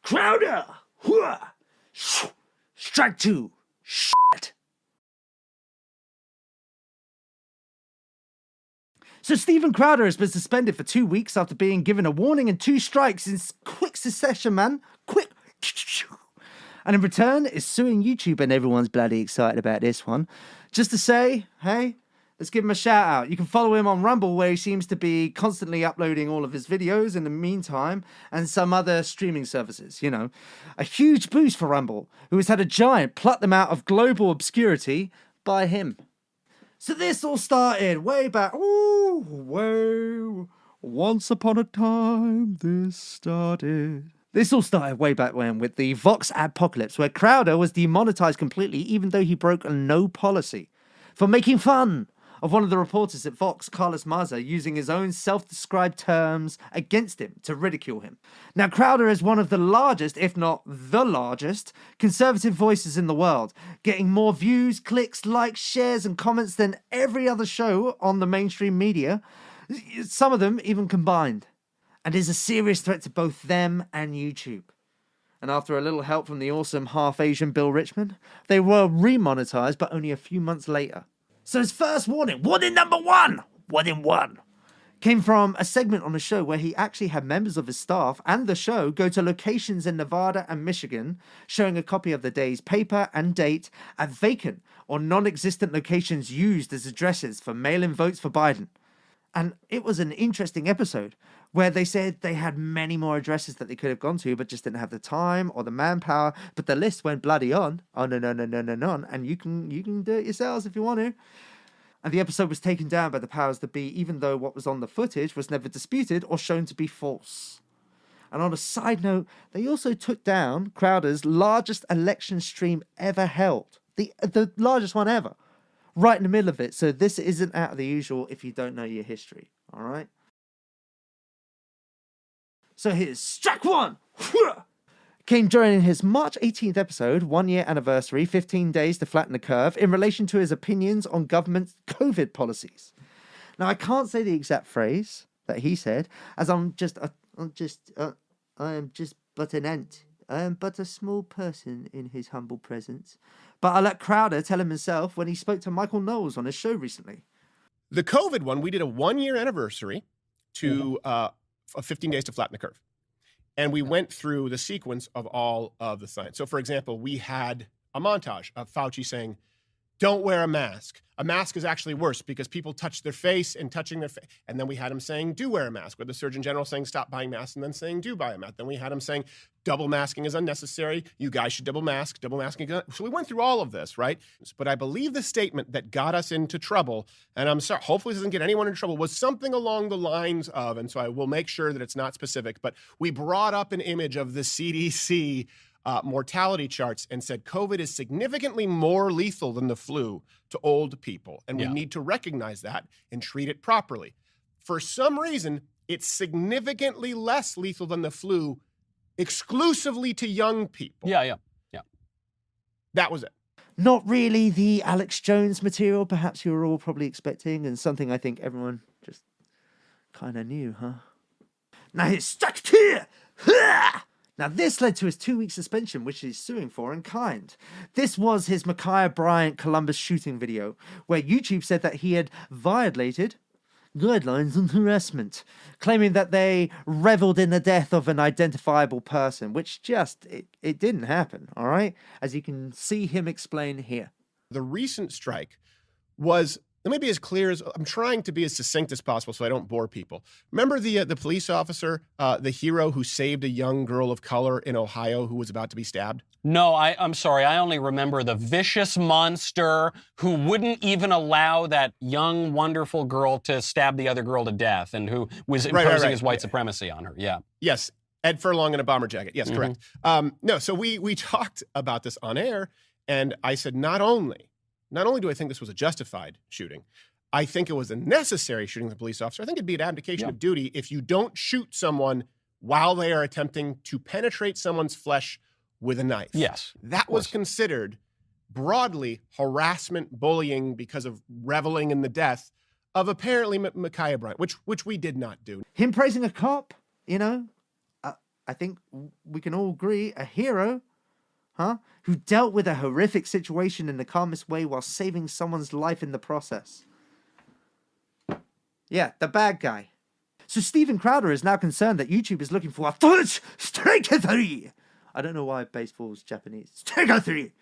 Crowder! Hua! Strike two! Shit! So Stephen Crowder has been suspended for 2 weeks after being given a warning and 2 strikes in quick succession, man. Quick. And in return is suing YouTube, and everyone's bloody excited about this one. Just to say, hey, let's give him a shout out. You can follow him on Rumble, where he seems to be constantly uploading all of his videos in the meantime, and some other streaming services, you know. A huge boost for Rumble, who has had a giant pluck them out of global obscurity by him. So this all started way back. Ooh, whoa. Once upon a time, this started. This all started way back when with the Vox Adpocalypse, where Crowder was demonetized completely, even though he broke a no policy, for making fun of one of the reporters at Vox, Carlos Maza, using his own self-described terms against him to ridicule him. Now, Crowder is one of the largest, if not the largest, conservative voices in the world, getting more views, clicks, likes, shares, and comments than every other show on the mainstream media, some of them even combined, and is a serious threat to both them and YouTube. And after a little help from the awesome half-Asian Bill Richmond, they were remonetized, but only a few months later. So his first warning number one, came from a segment on the show where he actually had members of his staff and the show go to locations in Nevada and Michigan, showing a copy of the day's paper and date at vacant or non-existent locations used as addresses for mail-in votes for Biden. And it was an interesting episode where they said they had many more addresses that they could have gone to, but just didn't have the time or the manpower. But the list went bloody on. Oh, no. And you can do it yourselves if you want to. And the episode was taken down by the powers that be, even though what was on the footage was never disputed or shown to be false. And on a side note, they also took down Crowder's largest election stream ever held. The largest one ever. Right in the middle of it. So this isn't out of the usual if you don't know your history. All right? So here's strike one. Came during his March 18th episode, 1 year anniversary, 15 days to flatten the curve, in relation to his opinions on government COVID policies. Now, I can't say the exact phrase that he said, as I am just but an ant. I am but a small person in his humble presence. But I'll let Crowder tell him himself when he spoke to Michael Knowles on his show recently. The COVID one, we did a 1 year anniversary to 15 days to flatten the curve. And we went through the sequence of all of the science. So, for example, we had a montage of Fauci saying, don't wear a mask. A mask is actually worse because people touch their face and touching their face. And then we had him saying, do wear a mask, with the Surgeon General saying, stop buying masks, and then saying, do buy a mask. Then we had him saying, double masking is unnecessary. You guys should double masking. So we went through all of this, right? But I believe the statement that got us into trouble, and I'm sorry, hopefully this doesn't get anyone in trouble, was something along the lines of, and so I will make sure that it's not specific, but we brought up an image of the CDC mortality charts and said COVID is significantly more lethal than the flu to old people. And we need to recognize that and treat it properly. For some reason, it's significantly less lethal than the flu exclusively to young people. Yeah. That was it. Not really the Alex Jones material perhaps you were all probably expecting, and something I think everyone just kind of knew, huh? Now he's stuck here! Now, this led to his 2-week suspension, which he's suing for in kind. This was his Micaiah Bryant Columbus shooting video, where YouTube said that he had violated guidelines on harassment, claiming that they reveled in the death of an identifiable person, which it didn't happen, all right? As you can see him explain here. The recent strike was, let me be as clear as, I'm trying to be as succinct as possible so I don't bore people. Remember the police officer, the hero who saved a young girl of color in Ohio who was about to be stabbed? No, I'm sorry. I only remember the vicious monster who wouldn't even allow that young, wonderful girl to stab the other girl to death and who was imposing his white supremacy on her. Yeah. Yes. Ed Furlong in a bomber jacket. Yes, correct. No, so we talked about this on air, and I said, not only do I think this was a justified shooting, I think it was a necessary shooting of the police officer. I think it'd be an abdication of duty if you don't shoot someone while they are attempting to penetrate someone's flesh with a knife. Yes. That was considered broadly harassment, bullying because of reveling in the death of apparently Micaiah Bryant, which we did not do. Him praising a cop, I think we can all agree, a hero, who dealt with a horrific situation in the calmest way while saving someone's life in the process. Yeah, the bad guy. So Steven Crowder is now concerned that YouTube is looking for a third strike 3. I don't know why baseball's Japanese. Strike 3.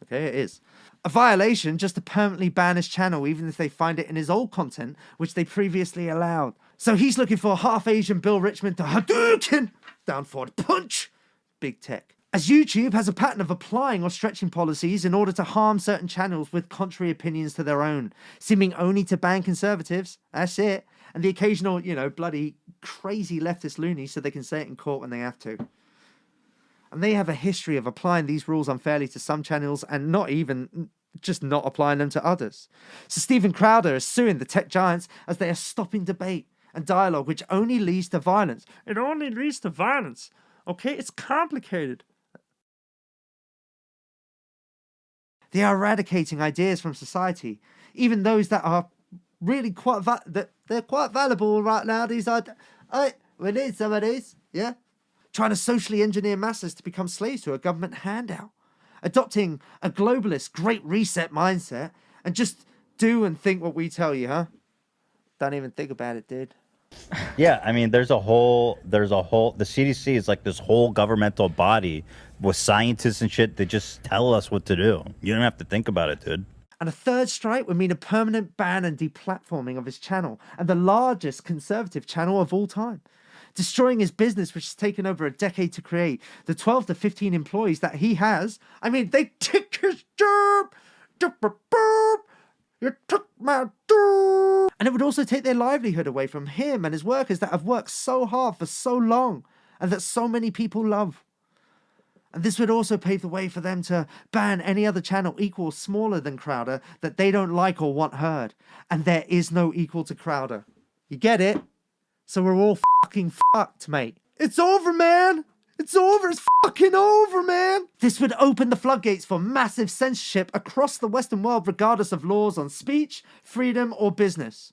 Okay, it is. A violation just to permanently ban his channel, even if they find it in his old content, which they previously allowed. So he's looking for a half-Asian Bill Richmond to Hadouken, down forward punch, big tech. As YouTube has a pattern of applying or stretching policies in order to harm certain channels with contrary opinions to their own, seeming only to ban conservatives, that's it, and the occasional, bloody crazy leftist loony so they can say it in court when they have to. And they have a history of applying these rules unfairly to some channels and not applying them to others. So Steven Crowder is suing the tech giants as they are stopping debate and dialogue, which only leads to violence. It only leads to violence. Okay, it's complicated. They are eradicating ideas from society, even those that are really they're quite valuable right now. These ideas, we need some of these, yeah. Trying to socially engineer masses to become slaves to a government handout, adopting a globalist Great Reset mindset, and just do and think what we tell you, huh? Don't even think about it, dude. Yeah, I mean, the CDC is like this whole governmental body with scientists and shit that just tell us what to do. You don't have to think about it, dude. And a third strike would mean a permanent ban and deplatforming of his channel, and the largest conservative channel of all time. Destroying his business, which has taken over a decade to create. The 12 to 15 employees that he has, I mean, they took his job. You took my job. And it would also take their livelihood away from him and his workers that have worked so hard for so long and that so many people love. And this would also pave the way for them to ban any other channel equal or smaller than Crowder that they don't like or want heard. And there is no equal to Crowder. You get it? So we're all fucking fucked, mate. It's over, man. It's over. It's fucking over, man. This would open the floodgates for massive censorship across the Western world, regardless of laws on speech, freedom, or business.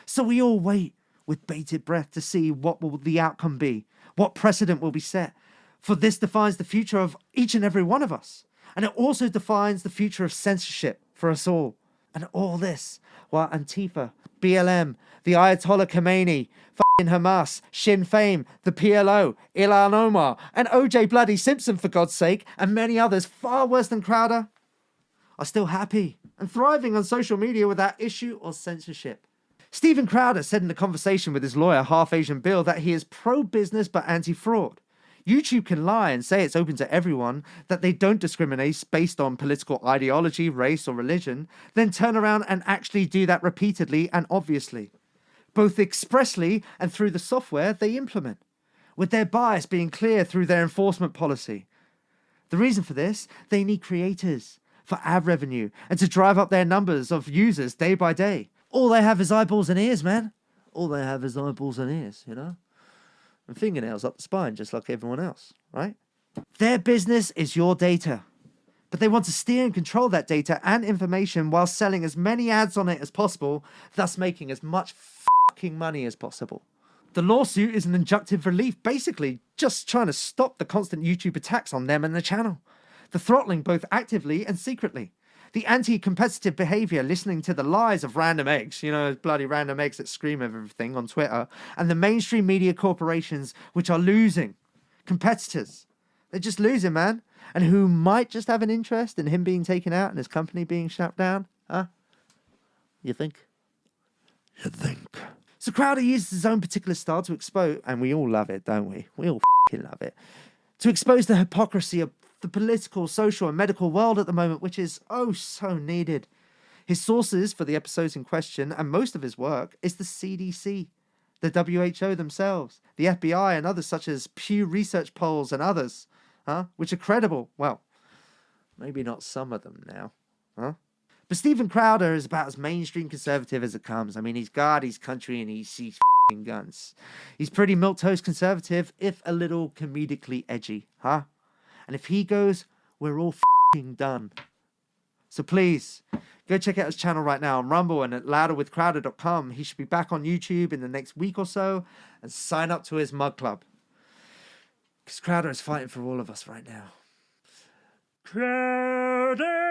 So we all wait with bated breath to see what will the outcome be, what precedent will be set. For this defines the future of each and every one of us. And it also defines the future of censorship for us all. And all this while Antifa, BLM, the Ayatollah Khomeini, fucking Hamas, Sinn Féin, the PLO, Ilhan Omar, and OJ Bloody Simpson, for God's sake, and many others far worse than Crowder, are still happy and thriving on social media without issue or censorship. Steven Crowder said in a conversation with his lawyer, Half Asian Bill, that he is pro-business but anti-fraud. YouTube can lie and say it's open to everyone, that they don't discriminate based on political ideology, race, or religion, then turn around and actually do that repeatedly and obviously, both expressly and through the software they implement, with their bias being clear through their enforcement policy. The reason for this, they need creators for ad revenue and to drive up their numbers of users day by day. All they have is eyeballs and ears, man. All they have is eyeballs and ears, and fingernails up the spine, just like everyone else, right? Their business is your data, but they want to steer and control that data and information while selling as many ads on it as possible, thus making as much fucking money as possible. The lawsuit is an injunctive relief, basically just trying to stop the constant YouTube attacks on them and the channel, the throttling both actively and secretly, the anti-competitive behavior, listening to the lies of random eggs, bloody random eggs that scream of everything on Twitter, and the mainstream media corporations which are losing. Competitors. They're just losing, man. And who might just have an interest in him being taken out and his company being shut down. Huh? You think? You think? So Crowder uses his own particular style to expose, and we all love it, don't we? We all fucking love it. To expose the hypocrisy of the political, social, and medical world at the moment, which is oh so needed. His sources for the episodes in question, and most of his work, is the CDC, the WHO themselves, the FBI, and others such as Pew Research polls and others, which are credible. Well, maybe not some of them now, But Steven Crowder is about as mainstream conservative as it comes. I mean, he's God, he's country, and he sees f***ing guns. He's pretty milquetoast conservative, if a little comedically edgy, And if he goes, we're all f***ing done. So please, go check out his channel right now on Rumble and at louderwithcrowder.com. He should be back on YouTube in the next week or so, and sign up to his mug club. Because Crowder is fighting for all of us right now. Crowder!